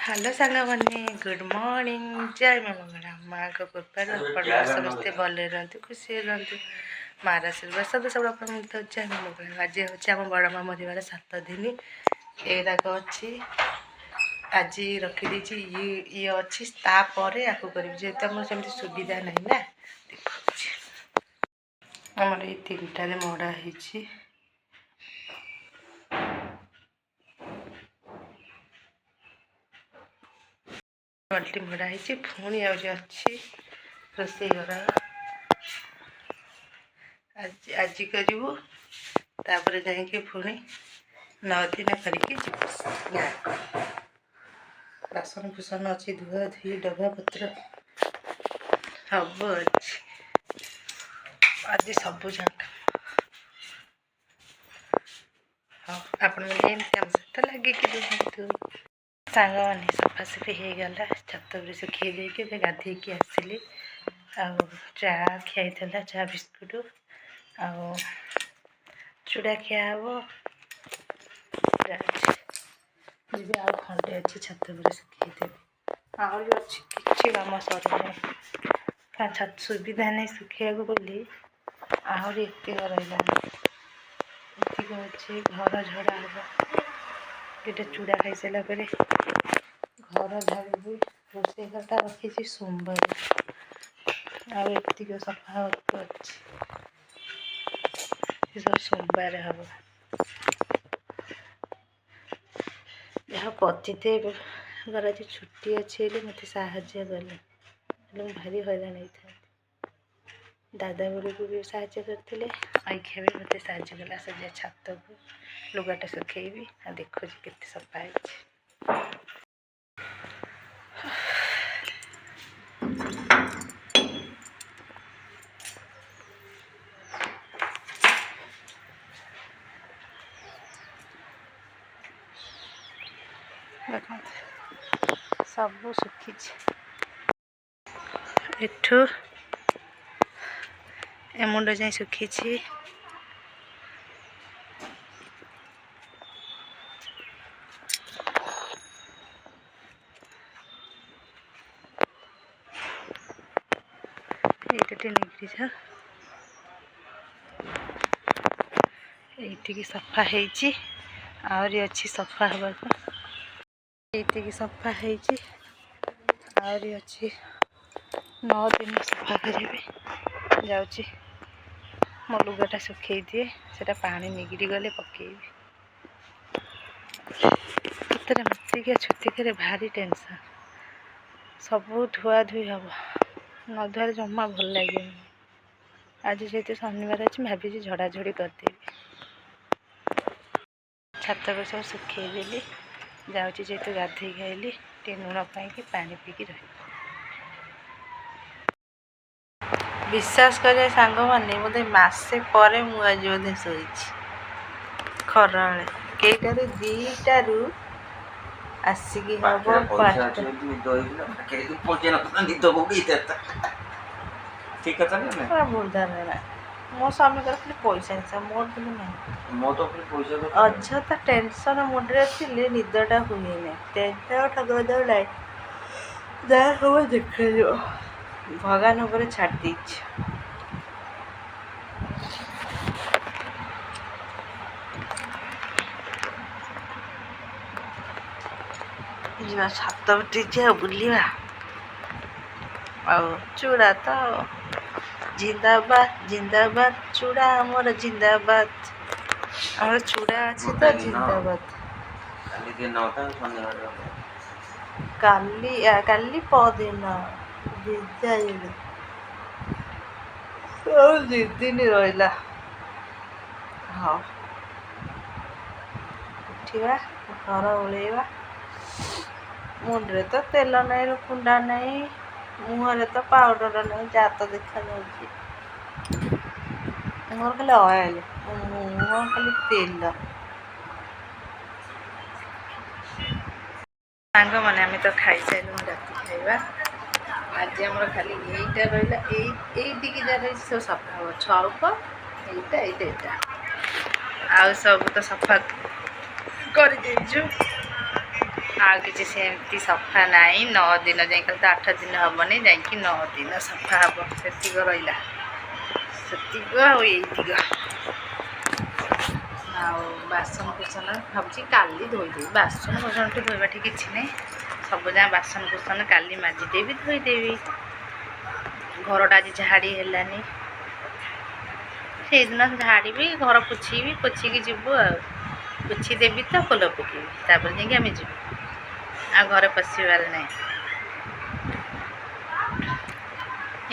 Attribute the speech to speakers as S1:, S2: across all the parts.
S1: Hello सांगमाने good morning जय माँ मंगला माँ को कृपा समस्ते भले रहतु खुशी रहतु मार आशीर्वाद सब सब तो जय माँ मंगला आज हूँ आम बड़ माँ मरवार 7 दिन एराक अच्छी आज रखीदी ये अच्छी तापर आपको कर जेहेतु आम सेमती सुविधा ना ना देखा आमर ये 3टारे मड़ा है बाल्टी मड़ा है पुणी अच्छी रोषे घर आज करूँ तापर जाकि पुणी 9 दिन करके बासन फुसन अच्छी धुआ धुई डबा पत्र सब अच्छी आज सब जाक हाँ आपण मैंने आम सहित लगे सांग मैंने सफासफी हो गला छात सुखी देके गाधे आसली चा खाई चा बिस्कुट चूड़ा खिया हम जी आ खंडे अच्छी छात सुखीदेवी आहरी अच्छी किसी कम सरना छात सुविधा नहीं सुखा बोली आहरी एत रहा अच्छे घर झड़ा हम ये चूड़ा खाई सारा पर घर झाड़ी रोषे घरटा रखी सोमवार आक सफा अच्छे सब सोमवार हम जहाँ पतिते आज छुट्टी अच्छे मत साहाଯ୍य गले भारी हैरान होता दादा गुरु को भी साहाଯ୍य करते ऐखा भी मत साहाଯ୍य कला सजा छात को लुगाटा सुखेबी आ देखो के सफा है सब सुखी एठू एमुंड जाए सुखी ये सफा है अच्छी सफा हवा ये सफा है अच्छी 9 दिन सफा करी जाऊँगी मो लुगाटा सुखे दिए से पानी निगिरी गले पकेबी केतटा मतिकिया छुतिक भारी टेंशन सब धुआ धुई हम न धुआर जमा भल लगे आज जेहतु शनिवार अच्छे भाभी झड़ाझड़ी करदेवी छात पर सब सुखेदेली जाऊँगी जेहतु गाधे खाइली टे लुण पाई पानी पीकी रही विश्वास करें सांग मैंने बोधे मसे पर मुझे बोधे शोई खरा कईटार 2टारू आसिकी हम 5टा भूल धारणा मो स्वामी खाली पैसा हिसाब मोर कि ना अजता टेंशन मुंडे थी निदटा हुए टेंशन ठाकुर लाइट जहाँ सब देखा भगवान उपर छाड़ दी छात उठी बुलवा चूड़ा तो जिंदाबाद जिंदाबाद चूड़ा आमर जिंदाबाद आम चूड़ा अच्छी तो जिंदाबाद काली पदिन 2 दिन रहा हाँ उठा घर ओल्वा मुंडे तो तेल नहीं कुंडा नहीं मुहर तो पाउडर नहीं जा तो देखा मोर खाली ऑयल मुँह खाली तेल सांग मैंने आम तो खाई सारू राति खाइबा आज आम खाली यहीटा रहा ये जगह सब सफा हो छौक यहाँ आउ सब तो सफा कर ଆଉ କିଛି ସେମିତି ସଫା ନାହିଁ 9 ଦିନ ଯାଇ ଖାଲି ତ 8 ଦିନ ହେବନି ଯାଇକି 9 ଦିନ ସଫା ହେବ ସେତିକ ରହିଲା ସେତିକ ଆଉ ଏଇତିକ ଆଉ ବାସନ କୁସନ ଭାବୁଛି କାଲି ଧୋଇଦେବି ବାସନ କୁସନଠୁ ଧୋଇବାଠି କିଛି ନାହିଁ ସବୁ ଯାକ ବାସନ କୁସନ କାଲି ମାଜିଦେବି ଧୋଇଦେବି ଘରଟା ଆଜି ଝାଡ଼ି ହେଲାନି ସେଇଦିନ ଝାଡ଼ିବି ଘର ପୋଛିବି ପୋଛିକି ଯିବୁ ଆଉ ପୋଛିଦେବି ତ ଫୁଲ ପକେଇବି ତାପରେ ଯାଇକି ଆମେ ଯିବୁ ଆଉ ଘରେ ପଶିବାର ନାହିଁ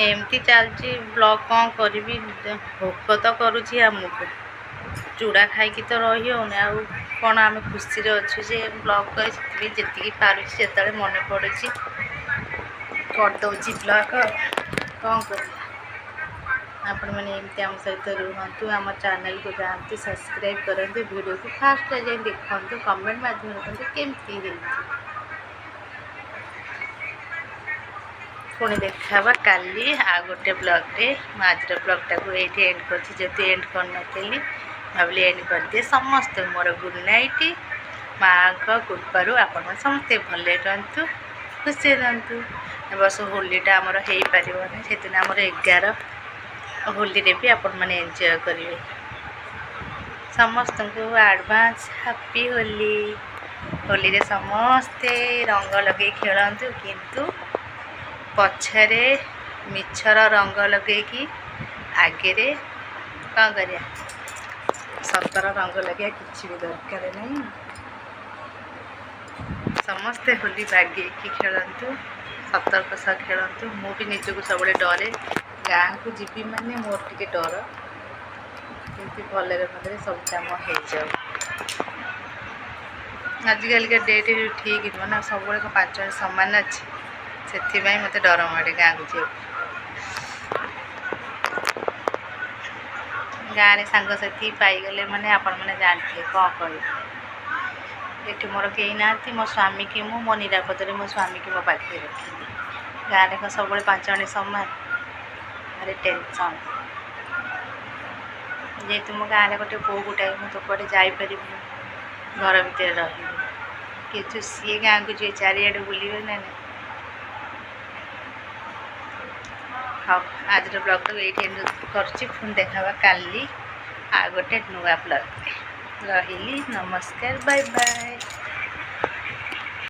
S1: ଏମିତି ଚାଲିଛି ବ୍ଲଗ୍ କ'ଣ କରିବି ଭୋକ ତ କରୁଛି ଆମକୁ ଚୁଡ଼ା ଖାଇକି ତ ରହି ହେଉନି ଆଉ କ'ଣ ଆମେ ଖୁସିରେ ଅଛୁ ଯେ ବ୍ଲଗ୍ କରି ସେଥିପାଇଁ ଯେତିକି ପାରୁଛି ଯେତେବେଳେ ମନେ ପଡ଼ୁଛି କରିଦେଉଛି ବ୍ଲଗ୍ କ'ଣ କରିବା ଆପଣମାନେ ଏମିତି ଆମ ସହିତ ରୁହନ୍ତୁ ଆମ ଚ୍ୟାନେଲକୁ ଯାଆନ୍ତୁ ସବସ୍କ୍ରାଇବ୍ କରନ୍ତୁ ଭିଡ଼ିଓକୁ ଫାର୍ଷ୍ଟ ଯାଇ ଦେଖନ୍ତୁ କମେଣ୍ଟ ମାଧ୍ୟମରେ ଦେଖନ୍ତୁ କେମିତି ହେଇଛି ପୁଣି ଦେଖାବା କାଲି ଆଉ ଗୋଟେ ବ୍ଲଗ୍ରେ ମୁଁ ଆଜିର ବ୍ଲଗ୍ଟାକୁ ଏଇଠି ଏଣ୍ଡ କରୁଛି ଯେହେତୁ ଏଣ୍ଡ କରିନଥିଲି ଭାବିଲି ଏଣ୍ଡ କରିଦିଏ ସମସ୍ତେ ମୋର ଗୁଡ୍ ନାଇଟ୍ ମାଆଙ୍କ କୃପାରୁ ଆପଣମାନେ ସମସ୍ତେ ଭଲରେ ରୁହନ୍ତୁ ଖୁସିରେ ରୁହନ୍ତୁ ଏ ବର୍ଷ ହୋଲିଟା ଆମର ହେଇପାରିବନି ସେଦିନ ଆମର 11 ହୋଲିରେ ବି ଆପଣମାନେ ଏନ୍ଜୟ କରିବେ ସମସ୍ତଙ୍କୁ ଆଡ଼ଭାନ୍ସ ହାପି ହୋଲି ହୋଲିରେ ସମସ୍ତେ ରଙ୍ଗ ଲଗେଇ ଖେଳନ୍ତୁ କିନ୍ତୁ ପଛରେ ମିଛର ରଙ୍ଗ ଲଗେଇକି ଆଗରେ କ'ଣ କରିବା ସତର ରଙ୍ଗ ଲଗେଇବା କିଛି ବି ଦରକାର ନାହିଁ ସମସ୍ତେ ହୋଲି ବାଗେଇକି ଖେଳନ୍ତୁ ସତର୍କ ସହ ଖେଳନ୍ତୁ ମୁଁ ବି ନିଜକୁ ସବୁବେଳେ ଡରେ ଗାଁକୁ ଯିବି ମାନେ ମୋର ଟିକେ ଡର କିନ୍ତୁ ଭଲରେ ସବୁ କାମ ହେଇଯାଉ ଆଜିକାଲିକା ଡେଟ୍ ଠିକ୍ ନୁହଁ ନା ସବୁବେଳେ 5 ଜଣ ସମାନ ଅଛି ସେଥିପାଇଁ ମୋତେ ଡର ମାଡ଼େ ଗାଁକୁ ଯିବାକୁ ଗାଁରେ ସାଙ୍ଗସାଥି ପାଇଗଲେ ମାନେ ଆପଣମାନେ ଜାଣିଥିବେ କ'ଣ କରିବେ ଏଠି ମୋର କେହି ନାହାନ୍ତି ମୋ ସ୍ୱାମୀ କି ମୁଁ ମୋ ନିରାପଦରେ ମୋ ସ୍ୱାମୀକି ମୋ ପାଖରେ ରଖିଲି ଗାଁରେ କ'ଣ ସବୁବେଳେ 5 ଜଣ ସମାନ ଭାରି ଟେନସନ୍ ଯେହେତୁ ମୋ ଗାଁରେ ଗୋଟେ ବୋଉ ଗୋଟାଏ ମୁଁ ତ କୁଆଡ଼େ ଯାଇପାରିବିନି ଘର ଭିତରେ ରହିବି କିନ୍ତୁ ସିଏ ଗାଁକୁ ଯିଏ ଚାରିଆଡ଼େ ବୁଲିବେ ନା ନାହିଁ ହଉ ଆଜିର ବ୍ଲଗ୍ଟାକୁ ଏଇଠି ଏଣ୍ଡ କରୁଛି ପୁଣି ଦେଖାବା କାଲି ଆଉ ଗୋଟେ ନୂଆ ବ୍ଲଗ୍ରେ ରହିଲି ନମସ୍କାର ବାଏ ବାଏ।